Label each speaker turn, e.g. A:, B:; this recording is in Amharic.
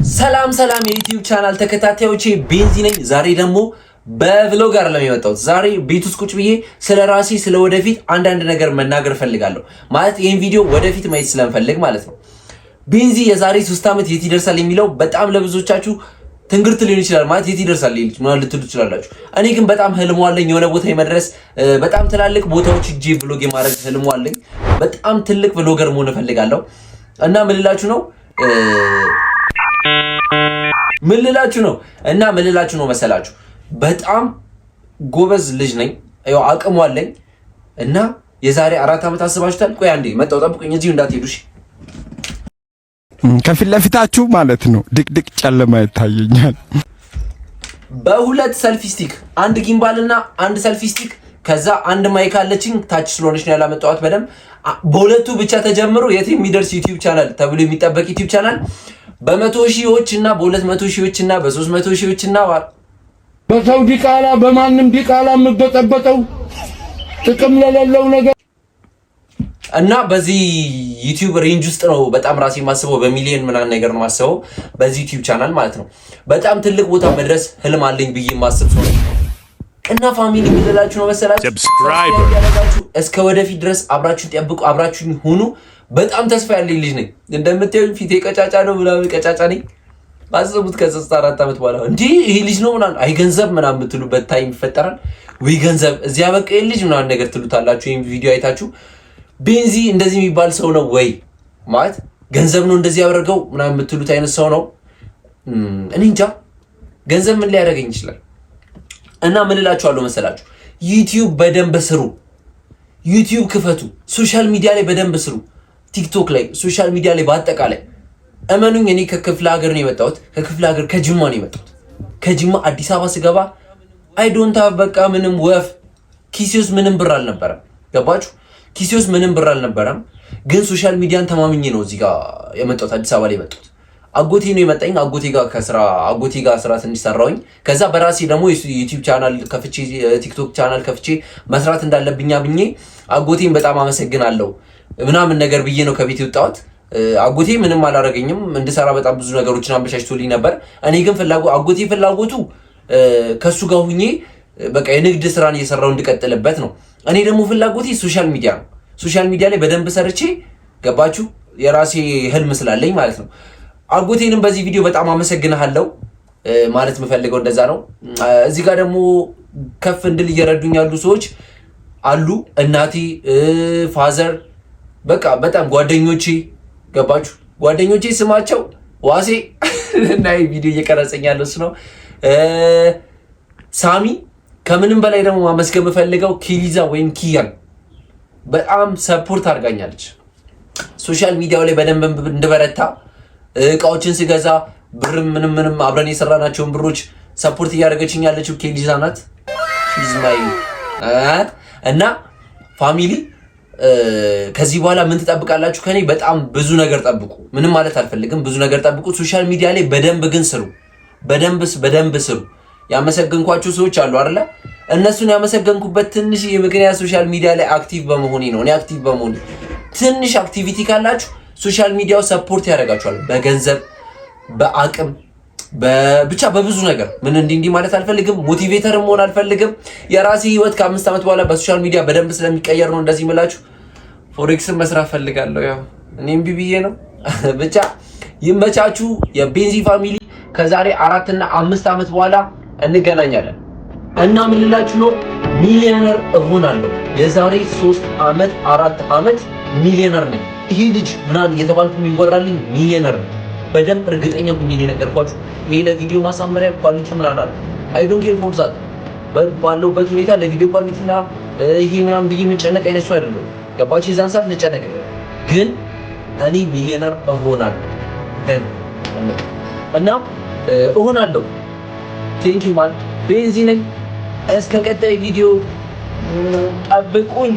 A: ሰላም የዩቲዩብ ቻናል ተከታታዮቼ ቤንዚ ነኝ። ዛሬ ደግሞ በቭሎግ አይደለም የመጣሁት። ዛሬ ቤት ውስጥ ቁጭ ብዬ ስለራሴ ስለወደፊት አንዳንድ ነገር መናገር ፈልጋለሁ። ማለት ይሄን ቪዲዮ ወደፊት ማየት ስለምፈልግ ማለት ነው። ቤንዚ የዛሬ 3 ዓመት የት ይደርሳል የሚለው በጣም ለብዙዎቻችሁ ትንግርት ሊሆን ይችላል። ማለት የት ይደርሳል ማለት ልትሉ ትችላላችሁ። እኔ ግን በጣም ህልሙ አለኝ፣ የሆነ ቦታ የመድረስ በጣም ትላልቅ ቦታዎች ሂጄ ቭሎግ የማድረግ ህልሙ አለኝ። በጣም ትልቅ ቭሎገር መሆን እፈልጋለሁ እና ምን ልላችሁ ነው መሰላችሁ? በጣም ጎበዝ ልጅ ነኝ፣ ያው አቅሙ አለኝ እና የዛሬ 4 ዓመት አስባችሁታል? ቆይ አንዴ መጣው፣ ጠብቁኝ፣ እዚሁ እንዳትሄዱ እሺ።
B: ከፊት ለፊታችሁ ማለት ነው ድቅድቅ ጨለማ ይታየኛል።
A: በሁለት ሰልፊ ስቲክ፣ አንድ ጊምባልና አንድ ሰልፊ ስቲክ፣ ከዛ አንድ ማይክ አለችኝ፣ ታች ስለሆነች ነው ያላመጣኋት በደንብ። በሁለቱ ብቻ ተጀምሮ የት የሚደርስ ዩቲዩብ ቻናል ተብሎ የሚጠበቅ ዩቲዩብ ቻናል በ100 ሺዎች እና በ200 ሺዎች እና በ300 ሺዎች እና
C: በሰው ዲቃላ በማንም ዲቃላ የምበጠበጠው ጥቅም ለሌለው ነገር
A: እና በዚህ ዩቲዩብ ሬንጅ ውስጥ ነው በጣም ራሴ ማስበው። በሚሊዮን ምናምን ነገር ነው ማስበው በዚህ ዩቲዩብ ቻናል ማለት ነው። በጣም ትልቅ ቦታ መድረስ ህልም አለኝ ብዬ ማስብ ሰው ነኝ። እና ፋሚሊ የሚላችሁ ነው መሰላችሁ፣ እስከ ወደፊት ድረስ አብራችሁን ጠብቁ፣ አብራችሁን ሁኑ። በጣም ተስፋ ያለኝ ልጅ ነኝ። እንደምታዩኝ ፊቴ ቀጫጫ ነው ምናምን ቀጫጫ ነኝ። አስቡት ከ4 ዓመት በኋላ እንዴ ይሄ ልጅ ነው ምናምን አይ ገንዘብ ምናምን የምትሉበት ታይም ይፈጠራል ወይ ገንዘብ እዚያ በቃ ይሄ ልጅ ምናምን ነገር ትሉታላችሁ። ይሄን ቪዲዮ አይታችሁ ቤንዚ እንደዚህ የሚባል ሰው ነው ወይ ማለት ገንዘብ ነው እንደዚህ ያደርገው ምናምን የምትሉት አይነት ሰው ነው። እኔ እንጃ ገንዘብ ምን ሊያደርገኝ ይችላል። እና ምን እላችኋለሁ መሰላችሁ፣ ዩቲዩብ በደንብ ስሩ፣ ዩቲዩብ ክፈቱ፣ ሶሻል ሚዲያ ላይ በደንብ ስሩ፣ ቲክቶክ ላይ ሶሻል ሚዲያ ላይ በአጠቃላይ እመኑኝ። እኔ ከክፍለ ሀገር ነው የመጣሁት፣ ከክፍለ ሀገር ከጅማ ነው የመጣሁት። ከጅማ አዲስ አበባ ስገባ አይ ዶንት ሃቭ በቃ ምንም ወፍ ኪሴ ውስጥ ምንም ብር አልነበረም። ገባችሁ? ኪሴ ውስጥ ምንም ብር አልነበረም፣ ግን ሶሻል ሚዲያን ተማምኜ ነው እዚህ ጋር የመጣሁት፣ አዲስ አበባ ላይ የመጣሁት። አጎቴ ነው የመጣኝ። አጎቴ ጋር ስራ ትንሽ ሰራሁኝ። ከዛ በራሴ ደግሞ ዩቲዩብ ቻናል ከፍቼ ቲክቶክ ቻናል ከፍቼ መስራት እንዳለብኝ ብኜ አጎቴን በጣም አመሰግናለሁ ምናምን ነገር ብዬ ነው ከቤት የወጣሁት። አጎቴ ምንም አላረገኝም፣ እንድሰራ በጣም ብዙ ነገሮችን አመቻችቶልኝ ነበር። እኔ ግን አጎቴ ፍላጎቱ ከሱ ጋር ሁኜ በቃ የንግድ ስራን እየሰራው እንድቀጥልበት ነው። እኔ ደግሞ ፍላጎቴ ሶሻል ሚዲያ ነው። ሶሻል ሚዲያ ላይ በደንብ ሰርቼ ገባችሁ፣ የራሴ ህልም ስላለኝ ማለት ነው። አጎቴንም በዚህ ቪዲዮ በጣም አመሰግናለሁ ማለት የምፈልገው እንደዛ ነው። እዚህ ጋር ደግሞ ከፍ እንድል እየረዱኝ ያሉ ሰዎች አሉ፣ እናቴ፣ ፋዘር፣ በቃ በጣም ጓደኞቼ፣ ገባችሁ፣ ጓደኞቼ ስማቸው ዋሴ እና ቪዲዮ እየቀረጸኝ ያለው እሱ ነው። ሳሚ፣ ከምንም በላይ ደግሞ ማመስገን የምፈልገው ኪሊዛ ወይም ኪያን በጣም ሰፖርት አድርጋኛለች። ሶሻል ሚዲያው ላይ በደንብ እንድበረታ እቃዎችን ስገዛ ብርም ምንም አብረን የሰራናቸውን ብሮች ሰፖርት እያደረገችኝ ያለችው ኪሊዛ ናት። እና ፋሚሊ ከዚህ በኋላ ምን ትጠብቃላችሁ ከኔ? በጣም ብዙ ነገር ጠብቁ። ምንም ማለት አልፈልግም፣ ብዙ ነገር ጠብቁ። ሶሻል ሚዲያ ላይ በደንብ ግን ስሩ፣ በደንብ ስሩ። ያመሰገንኳችሁ ሰዎች አሉ አይደለ? እነሱን ያመሰገንኩበት ትንሽ ምክንያት ሶሻል ሚዲያ ላይ አክቲቭ በመሆኔ ነው። እኔ አክቲቭ በመሆኔ ትንሽ አክቲቪቲ ካላችሁ ሶሻል ሚዲያው ሰፖርት ያደርጋችኋል፣ በገንዘብ በአቅም ብቻ በብዙ ነገር። ምን እንዲህ ማለት አልፈልግም፣ ሞቲቬተርም መሆን አልፈልግም። የራሴ ህይወት ከ5 ዓመት በኋላ በሶሻል ሚዲያ በደንብ ስለሚቀየር ነው እንደዚህ የምላችሁ። ፎሬክስን መስራት ፈልጋለሁ፣ ያው እኔም ቢብዬ ነው። ብቻ ይመቻችሁ የቤንዚ ፋሚሊ። ከዛሬ 4 እና 5 ዓመት በኋላ እንገናኛለን እና ምን ልላችሁ ነው፣ ሚሊዮነር እሆናለሁ። የዛሬ 3 ዓመት 4 ዓመት ሚሊዮነር ነኝ። ይሄ ልጅ ምናምን እየተባልኩ የሚወራልኝ ሚሊዮነር ነው። በደንብ እርግጠኛ ሆኜ ነገርኳችሁ። ይሄ ለቪዲዮ ማሳመሪያ ኳሊቲ ምናምን አለ አይ ዶንት ኬር ፎር ዛት። ባለውበት ሁኔታ ለቪዲዮ ኳሊቲና ይሄ ምናምን ብዬ የምጨነቅ አይነት ሰው አይደለም። ገባችሁ? የዛን ሰዓት ልጨነቅ፣ ግን እኔ ሚሊዮነር እሆናለሁ እና እሆናለሁ። ቴንክ ዩ ማን ቤንዚ ነኝ። እስከ ቀጣይ ቪዲዮ ጠብቁኝ።